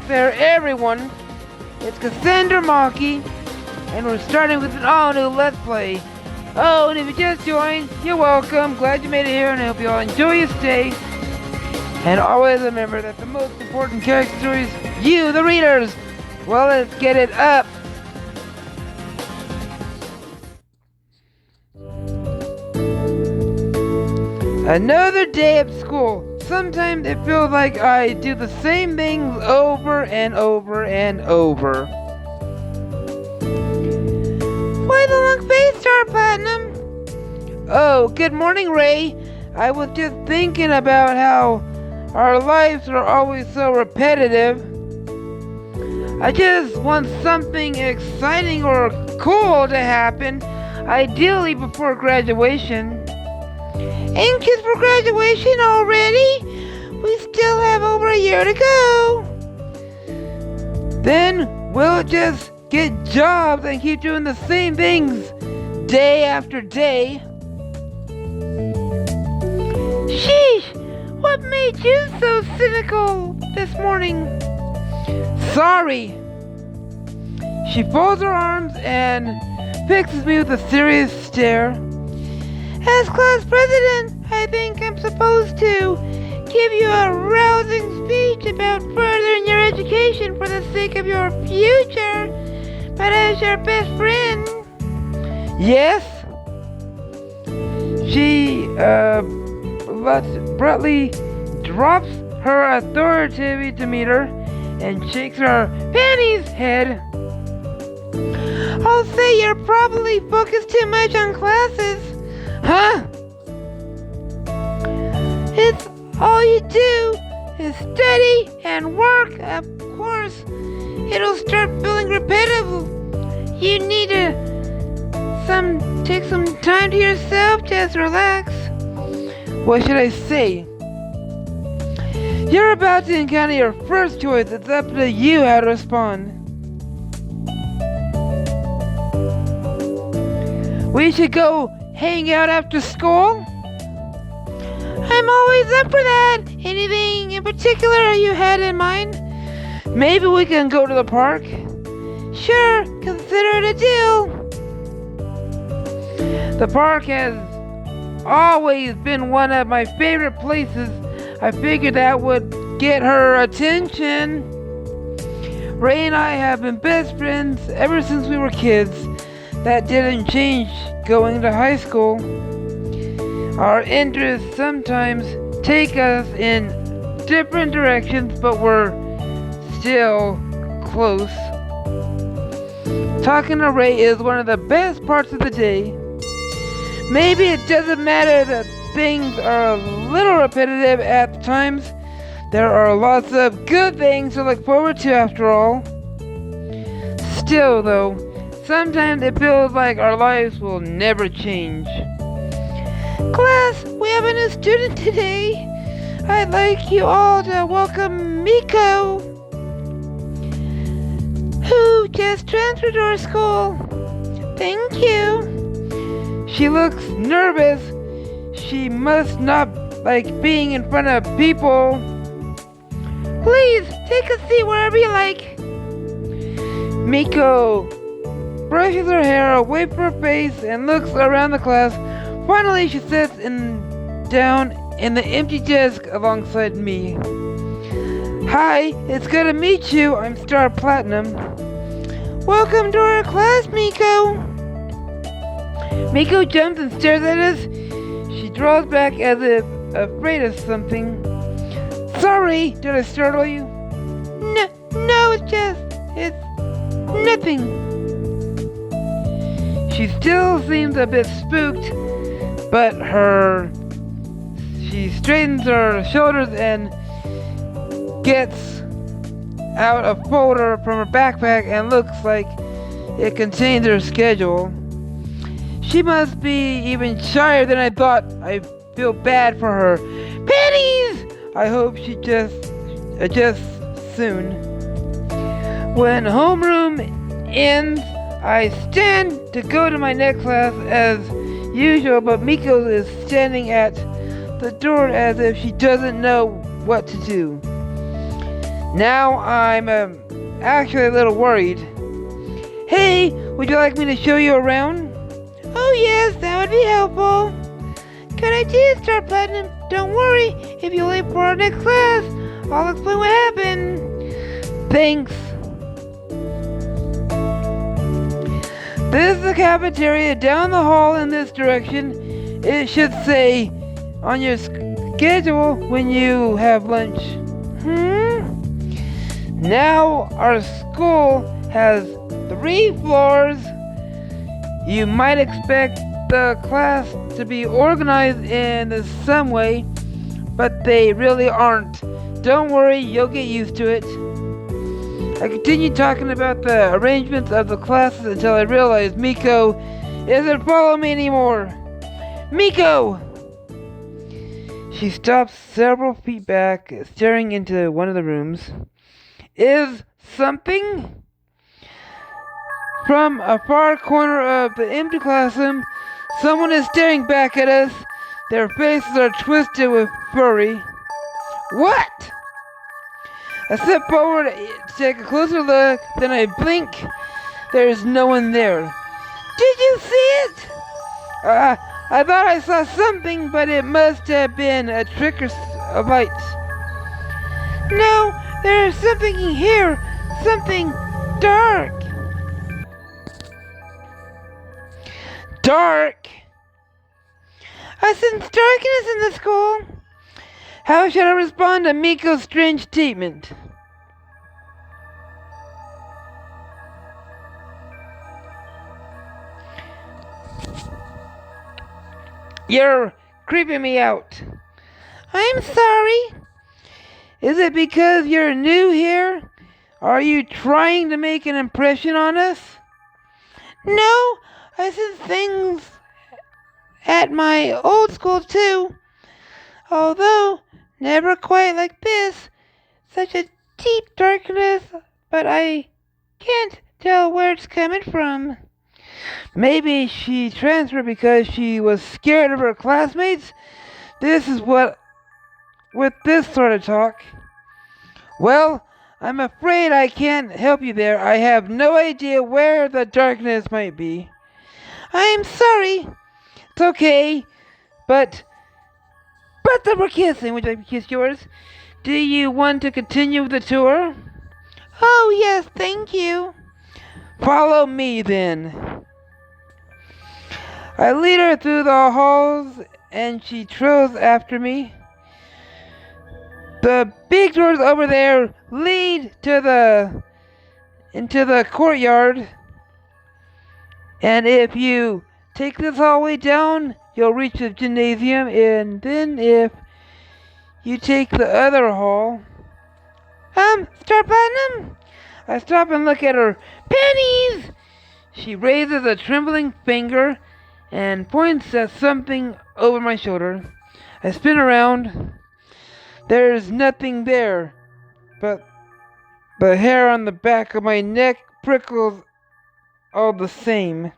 there, everyone. It's Cassandra Maki, and we're starting with an all-new Let's Play. Oh, and if you just joined, you're welcome. Glad you made it here, and I hope you all enjoy your stay. And always remember that the most important character is you, the readers. Well, let's get it up. Another day at school. Sometimes it feels like I do the same things over and over and over. Why the long face, Star Platinum? Oh, good morning, Ray. I was just thinking about how our lives are always so repetitive. I just want something exciting or cool to happen, ideally before graduation. Anxious for graduation already? We still have over a year to go. Then we'll just get jobs and keep doing the same things day after day. Sheesh, what made you so cynical this morning? Sorry. She folds her arms and fixes me with a serious stare. As class president, I think I'm supposed to give you a rousing speech about furthering your education for the sake of your future. But as your best friend... Yes? She, abruptly drops her authoritative demeanor and shakes her panties head. I'll say you're probably focused too much on classes. Huh? It's all you do is study and work. Of course, it'll start feeling repetitive. You need to take some time to yourself, just relax. What should I say? You're about to encounter your first choice. It's up to you how to respond. We should go hang out after school? I'm always up for that. Anything in particular you had in mind? Maybe we can go to the park? Sure, consider it a deal. The park has always been one of my favorite places. I figured that would get her attention. Ray and I have been best friends ever since we were kids. That didn't change going to high school. Our interests sometimes take us in different directions, but we're still close. Talking to Ray is one of the best parts of the day. Maybe it doesn't matter that things are a little repetitive at times. There are lots of good things to look forward to after all. Still though, sometimes it feels like our lives will never change. Class, we have a new student today. I'd like you all to welcome Miko, who just transferred to our school. Thank you. She looks nervous. She must not like being in front of people. Please, take a seat wherever you like. Miko brushes her hair away from her face and looks around the class. Finally, she sits down in the empty desk alongside me. Hi, it's good to meet you. I'm Star Platinum. Welcome to our class, Miko. Miko jumps and stares at us. She draws back as if afraid of something. Sorry, did I startle you? No, it's nothing. She still seems a bit spooked, but she straightens her shoulders and gets out a folder from her backpack and looks like it contains her schedule. She must be even shyer than I thought. I feel bad for her. Panties! I hope she just adjusts soon. When homeroom ends, I stand to go to my next class as usual, but Miko is standing at the door as if she doesn't know what to do. Now I'm actually a little worried. Hey, would you like me to show you around? Oh yes, that would be helpful. Good idea, Star Platinum. Don't worry, if you're late for our next class, I'll explain what happened. Thanks. This is the cafeteria down the hall in this direction. It should say on your schedule when you have lunch. Now our school has 3 floors. You might expect the class to be organized in some way, but they really aren't. Don't worry, you'll get used to it. I continued talking about the arrangements of the classes until I realized Miko isn't following me anymore. Miko! She stopped several feet back, staring into one of the rooms. Is something? From a far corner of the empty classroom, someone is staring back at us. Their faces are twisted with fury. What? I step forward to take a closer look, then I blink. There's no one there. Did you see it? I thought I saw something, but it must have been a trick of light. No, there's something here. Something dark. Dark? I sense darkness in the school. How should I respond to Miko's strange statement? You're creeping me out. I'm sorry. Is it because you're new here? Are you trying to make an impression on us? No, I sense things at my old school too. Although never quite like this. Such a deep darkness, but I can't tell where it's coming from. Maybe she transferred because she was scared of her classmates? This is what with this sort of talk. Well, I'm afraid I can't help you there. I have no idea where the darkness might be. I'm sorry. It's okay. But that we're kissing. Would you like to kiss yours? Do you want to continue with the tour? Oh, yes, thank you. Follow me, then. I lead her through the halls, and she trails after me. The big doors over there lead to into the courtyard. And if you take this hallway down, you'll reach the gymnasium, and then if you take the other hall... Star Platinum? I stop and look at her. Pennies! She raises a trembling finger and points at something over my shoulder. I spin around. There's nothing there, but the hair on the back of my neck prickles all the same.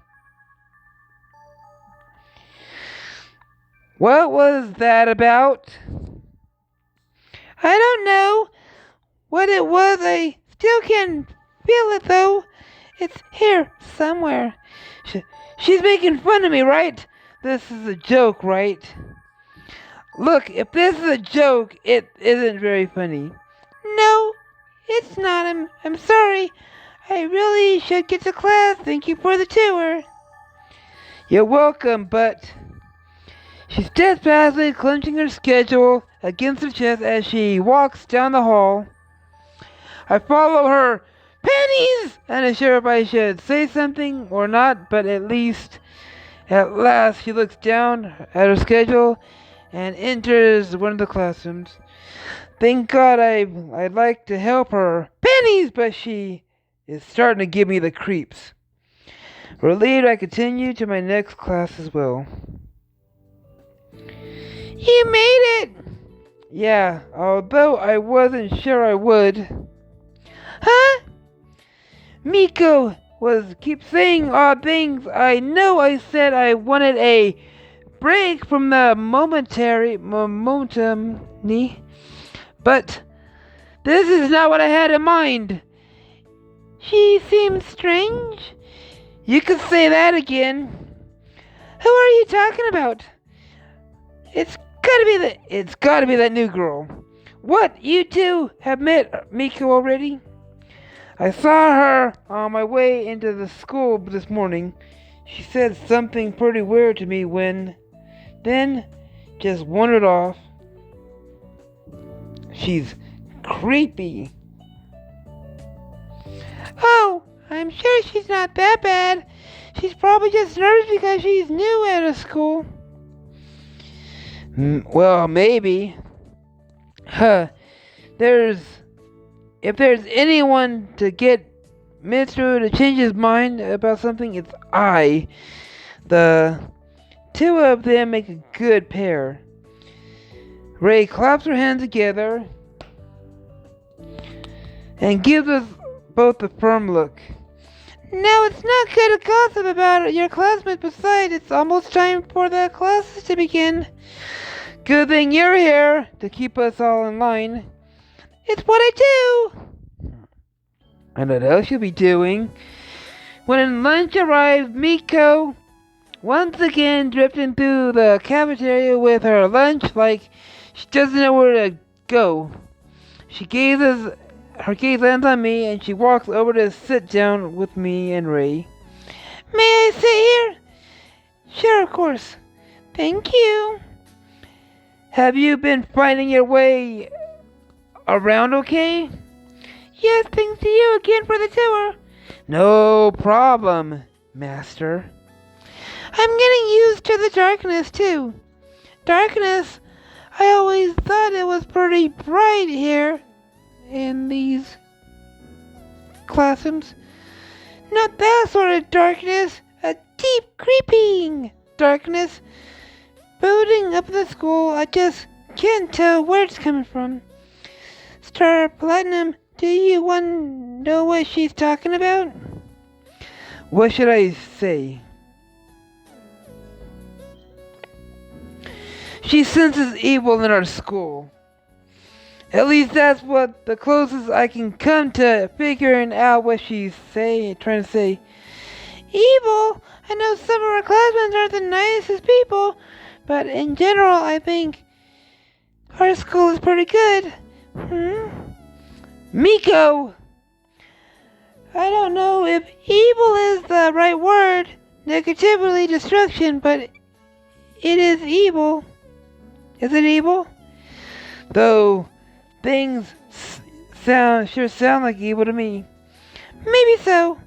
What was that about? I don't know what it was. I still can feel it though. It's here somewhere. She's making fun of me, right? This is a joke, right? Look, if this is a joke, it isn't very funny. No, it's not. I'm sorry. I really should get to class. Thank you for the tour. You're welcome, but... She steadfastly clenching her schedule against her chest as she walks down the hall. I follow her. Pennies! And I'm sure if I should say something or not, but at last she looks down at her schedule and enters one of the classrooms. Thank God I'd like to help her. Pennies! But she is starting to give me the creeps. Relieved, I continue to my next class as well. You made it! Yeah, although I wasn't sure I would. Huh? Miko keeps saying odd things. I know I said I wanted a break from the momentum, but This is not what I had in mind. She seems strange. You could say that again. Who are you talking about? It's gotta be that new girl. What? You two have met Miko already? I saw her on my way into the school this morning. She said something pretty weird to me then just wandered off. She's creepy. Oh, I'm sure she's not that bad. She's probably just nervous because she's new at a school. Well, maybe. If there's anyone to get Mr. to change his mind about something, it's I. The two of them make a good pair. Ray claps her hands together and gives us both a firm look. Now, it's not good to gossip about your classmates. Besides, it's almost time for the classes to begin. Good thing you're here to keep us all in line. It's what I do. And what else you'll be doing? When lunch arrived, Miko once again drifting through the cafeteria with her lunch like she doesn't know where to go. Her gaze lands on me, and she walks over to sit down with me and Ray. May I sit here? Sure, of course. Thank you. Have you been finding your way around okay? Yes, thanks to you again for the tour. No problem, Master. I'm getting used to the darkness, too. Darkness? I always thought it was pretty bright here in these classrooms. Not that sort of darkness. A deep, creeping darkness. Building up the school, I just can't tell where it's coming from. Star Platinum, do you want to know what she's talking about? What should I say? She senses evil in our school. At least that's what the closest I can come to figuring out what she's trying to say. Evil? I know some of our classmates aren't the nicest people, but in general, I think our school is pretty good. Miko! I don't know if evil is the right word. Negatively destruction, but it is evil. Is it evil? Though things sure sound like evil to me. Maybe so.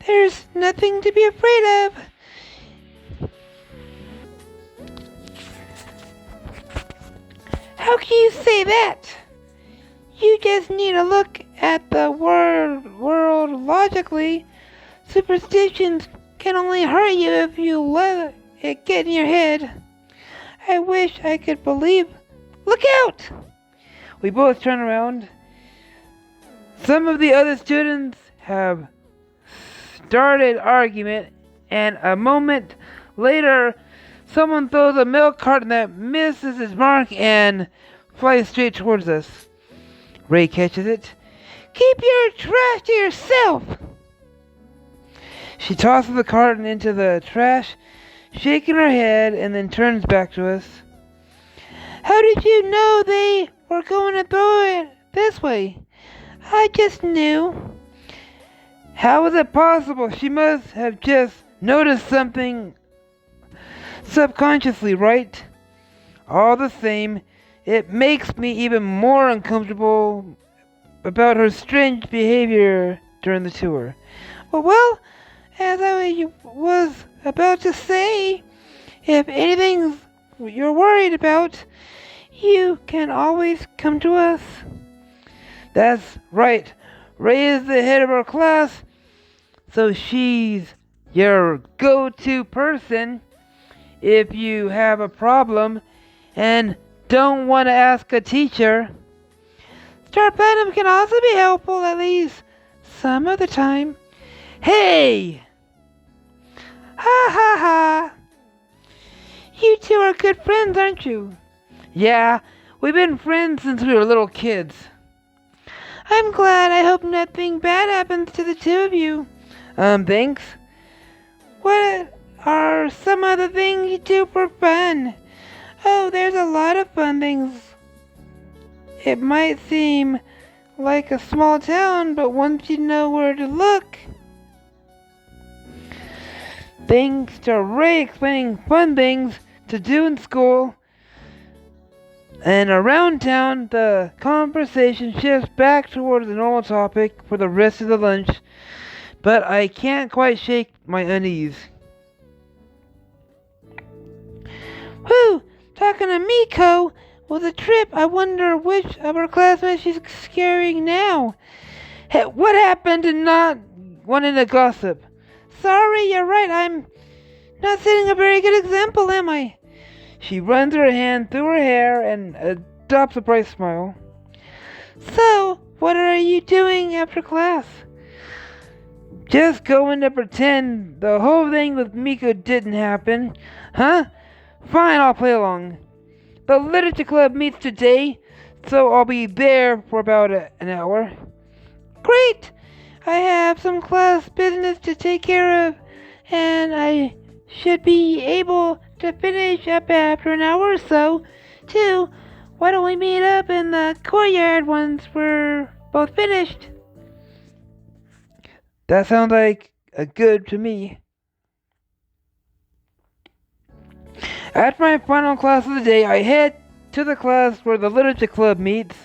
There's nothing to be afraid of. How can you say that? You just need to look at the world logically. Superstitions can only hurt you if you let it get in your head. I wish I could believe. Look out! We both turn around. Some of the other students have started argument, and a moment later, someone throws a milk carton that misses its mark and flies straight towards us. Ray catches it. Keep your trash to yourself! She tosses the carton into the trash, shaking her head, and then turns back to us. How did you know they were going to throw it this way? I just knew. How was it possible? She must have just noticed something subconsciously, right? All the same, it makes me even more uncomfortable about her strange behavior during the tour. Well, as I was about to say, if anything you're worried about, you can always come to us. That's right. Ray is the head of our class, so she's your go-to person if you have a problem and don't want to ask a teacher. Star Platinum can also be helpful, at least some of the time. Hey! Ha ha ha! You two are good friends, aren't you? Yeah, we've been friends since we were little kids. I'm glad. I hope nothing bad happens to the two of you. Thanks. What are some of the things you do for fun? Oh, there's a lot of fun things. It might seem like a small town, but once you know where to look. Thanks to Ray explaining fun things to do in school and around town, the conversation shifts back towards the normal topic for the rest of the lunch, but I can't quite shake my unease. Whew! Talking to Miko was a trip. I wonder which of her classmates she's scaring now. Hey, what happened to not wanting to gossip? Sorry, you're right. I'm not setting a very good example, am I? She runs her hand through her hair and adopts a bright smile. So, what are you doing after class? Just going to pretend the whole thing with Miko didn't happen. Huh? Fine, I'll play along. The literature club meets today, so I'll be there for about an hour. Great! I have some class business to take care of, and I should be able to finish up after an hour or so, too. Why don't we meet up in the courtyard once we're both finished? That sounds like a good to me. After my final class of the day, I head to the class where the literature club meets.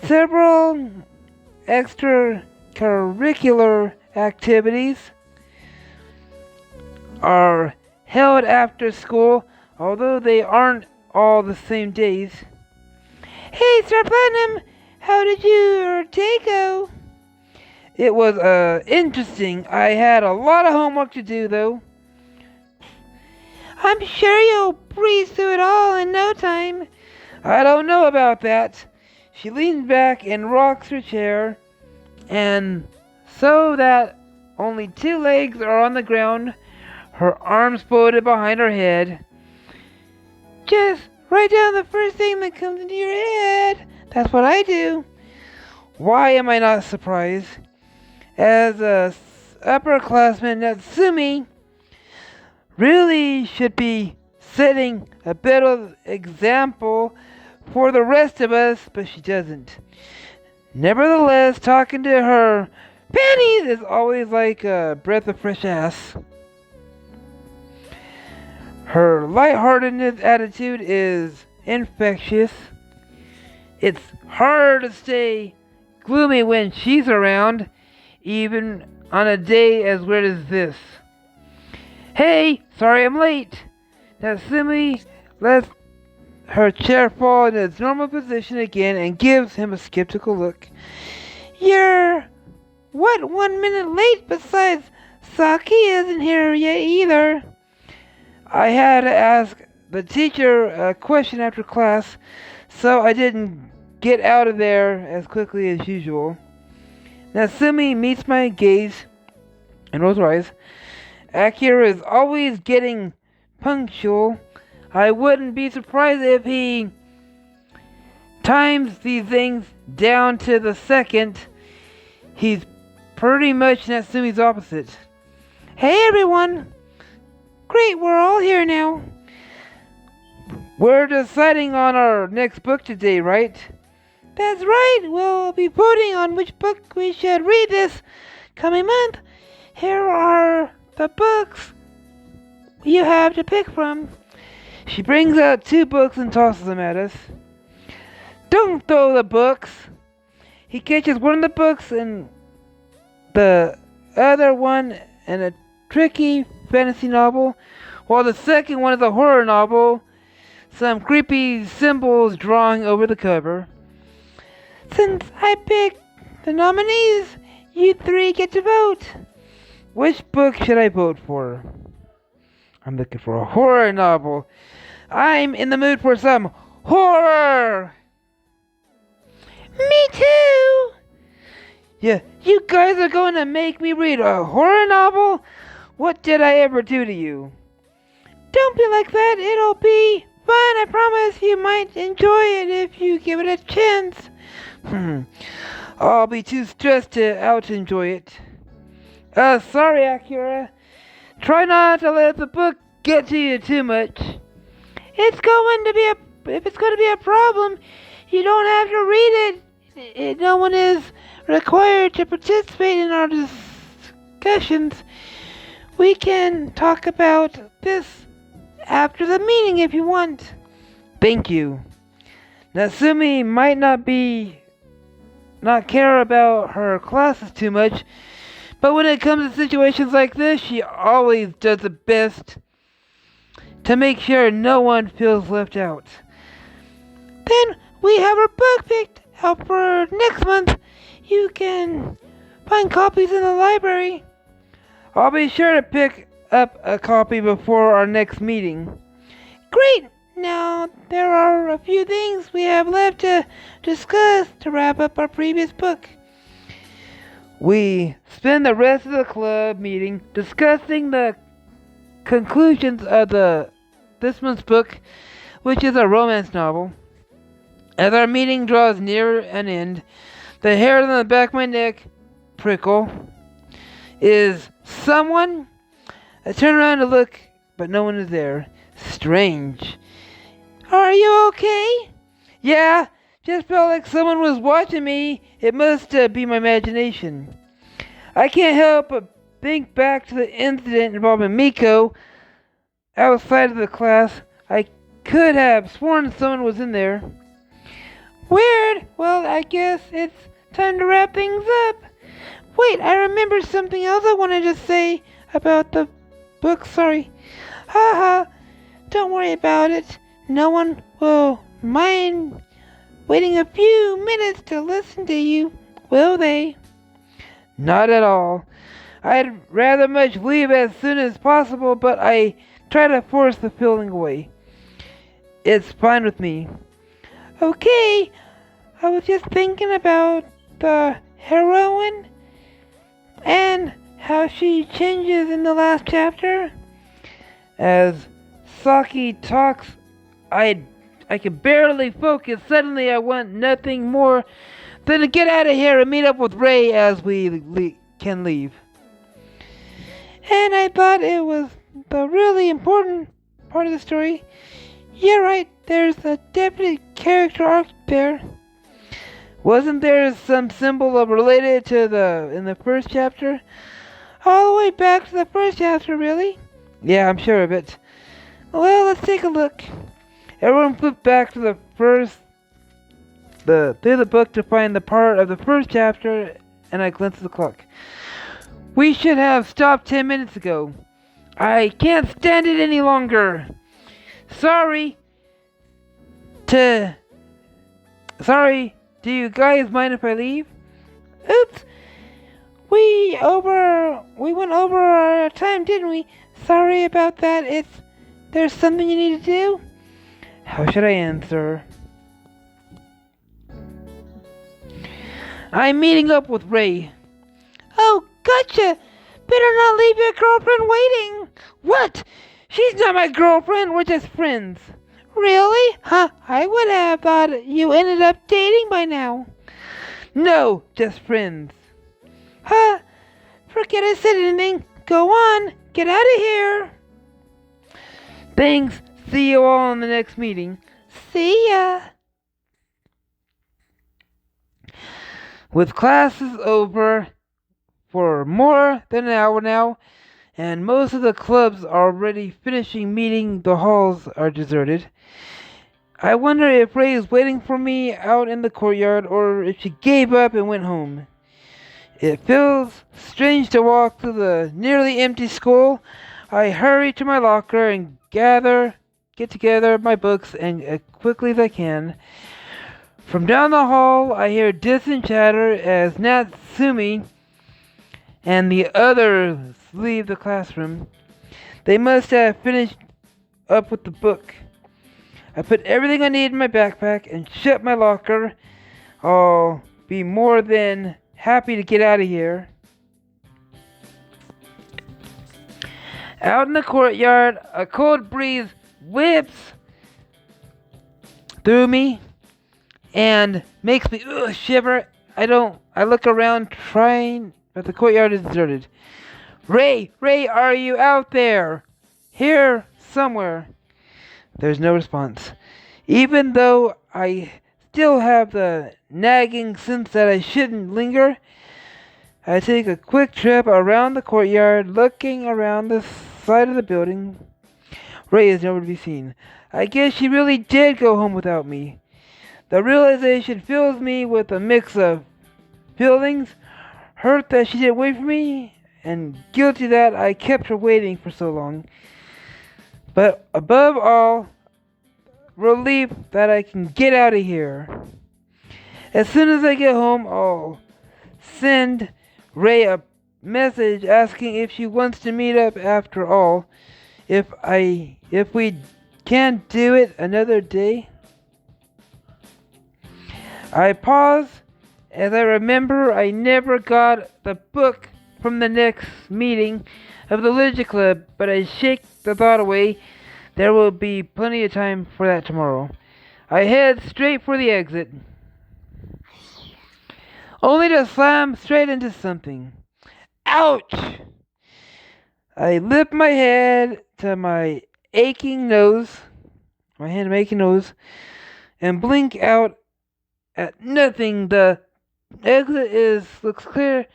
Several extracurricular activities are held after school, although they aren't all the same days. Hey, Star Platinum, how did your day go? It was interesting. I had a lot of homework to do, though. I'm sure you'll breeze through it all in no time. I don't know about that. She leans back and rocks her chair, and so that only two legs are on the ground, her arms folded behind her head. Just write down the first thing that comes into your head. That's what I do. Why am I not surprised? As a upperclassman, Natsumi really should be setting a better example for the rest of us, but she doesn't. Nevertheless, talking to her panties is always like a breath of fresh ass. Her lightheartedness attitude is infectious. It's hard to stay gloomy when she's around, even on a day as weird as this. Hey, sorry I'm late. Natsumi lets her chair fall in its normal position again and gives him a skeptical look. You're, 1 minute late? Besides, Saki isn't here yet either. I had to ask the teacher a question after class, so I didn't get out of there as quickly as usual. Natsumi meets my gaze and rolls her eyes. Akira is always getting punctual. I wouldn't be surprised if he times these things down to the second. He's pretty much Natsumi's opposite. Hey everyone! Great, we're all here now. We're deciding on our next book today, right? That's right, we'll be voting on which book we should read this coming month. Here are the books you have to pick from. She brings out 2 books and tosses them at us. Don't throw the books. He catches one of the books and the other one in a tricky fantasy novel, while the second one is a horror novel, some creepy symbols drawing over the cover. Since I picked the nominees, you 3 get to vote. Which book should I vote for? I'm looking for a horror novel. I'm in the mood for some horror! Me too! Yeah, you guys are going to make me read a horror novel? What did I ever do to you? Don't be like that. It'll be fun. I promise you might enjoy it if you give it a chance. I'll be too stressed to enjoy it. Sorry, Akira. Try not to let the book get to you too much. If it's going to be a problem, you don't have to read it. No one is required to participate in our discussions. We can talk about this after the meeting if you want. Thank you. Natsumi might not care about her classes too much, but when it comes to situations like this, she always does the best to make sure no one feels left out. Then we have our book picked out for next month. You can find copies in the library. I'll be sure to pick up a copy before our next meeting. Great! Now, there are a few things we have left to discuss to wrap up our previous book. We spend the rest of the club meeting discussing the conclusions of this month's book, which is a romance novel. As our meeting draws near an end, the hairs on the back of my neck prickle. Is someone? I turn around to look, but no one is there. Strange. Are you okay? Yeah, just felt like someone was watching me. It must be my imagination. I can't help but think back to the incident involving Miko outside of the class. I could have sworn someone was in there. Weird. Well, I guess it's time to wrap things up. Wait, I remember something else I wanted to say about the book. Sorry. Haha. Don't worry about it. No one will mind waiting a few minutes to listen to you, will they? Not at all. I'd rather much leave as soon as possible, but I try to force the feeling away. It's fine with me. Okay, I was just thinking about the heroine and how she changes in the last chapter. As Saki talks, I can barely focus. Suddenly I want nothing more than to get out of here and meet up with Ray as we can leave. And I thought it was the really important part of the story. You're right, there's a definite character arc there. Wasn't there some symbol related to in the first chapter? All the way back to the first chapter, really? Yeah, I'm sure of it. Well, let's take a look. Everyone flipped back to through the book to find the part of the first chapter, and I glanced at the clock. We should have stopped 10 minutes ago. I can't stand it any longer. Sorry, do you guys mind if I leave? Oops. We went over our time, didn't we? Sorry about that. There's something you need to do? How should I answer? I'm meeting up with Ray. Oh, gotcha. Better not leave your girlfriend waiting. What? She's not my girlfriend. We're just friends. Really? Huh, I would have thought you ended up dating by now. No, just friends. Huh, forget I said anything. Go on, get out of here. Thanks. See you all in the next meeting. See ya. With classes over for more than an hour now, and most of the clubs are already finishing meeting, the halls are deserted. I wonder if Ray is waiting for me out in the courtyard, or if she gave up and went home. It feels strange to walk through the nearly empty school. I hurry to my locker and get together my books as quickly as I can. From down the hall, I hear distant chatter as Natsumi and the others leave the classroom. They must have finished up with the book. I put everything I need in my backpack and shut my locker. I'll be more than happy to get out of here. Out in the courtyard, a cold breeze whips through me, and makes me shiver. I look around trying, but the courtyard is deserted. Ray, are you out there? Here somewhere. There's no response. Even though I still have the nagging sense that I shouldn't linger, I take a quick trip around the courtyard, looking around the side of the building. Ray is nowhere to be seen. I guess she really did go home without me. The realization fills me with a mix of feelings, hurt that she didn't wait for me, and guilty that I kept her waiting for so long. But above all, relief that I can get out of here. As soon as I get home, I'll send Ray a message asking if she wants to meet up after all. If we can't do it another day. I pause as I remember I never got the book from the next meeting of the Literature Club, but I shake the thought away. There will be plenty of time for that tomorrow. I head straight for the exit, only to slam straight into something. Ouch! I lift my head to my aching nose, and blink out at nothing. The exit looks clear,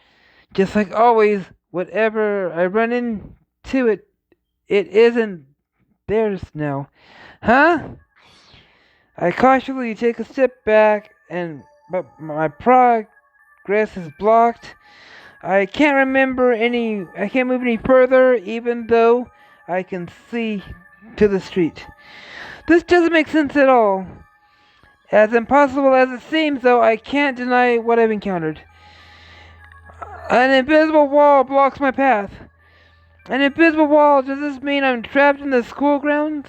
just like always. Whatever I run into it isn't theirs now. Huh? I cautiously take a step back, but my progress is blocked. I can't move any further, even though I can see to the street. This doesn't make sense at all. As impossible as it seems, though, I can't deny what I've encountered. An invisible wall blocks my path. An invisible wall, does this mean I'm trapped in the school grounds?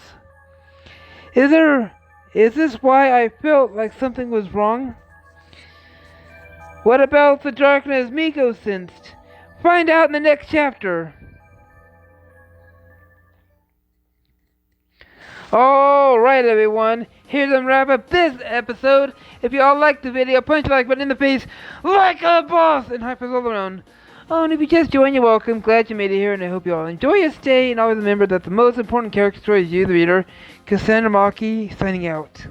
Is this why I felt like something was wrong? What about the darkness Miko sensed? Find out in the next chapter. Alright everyone, here's a wrap up this episode. If you all liked the video, punch the like button in the face like a boss and hype us all around. Oh, and if you just joined, you're welcome. Glad you made it here, and I hope you all enjoy your stay. And always remember that the most important character story is you, the reader. Cassandra Maki, signing out.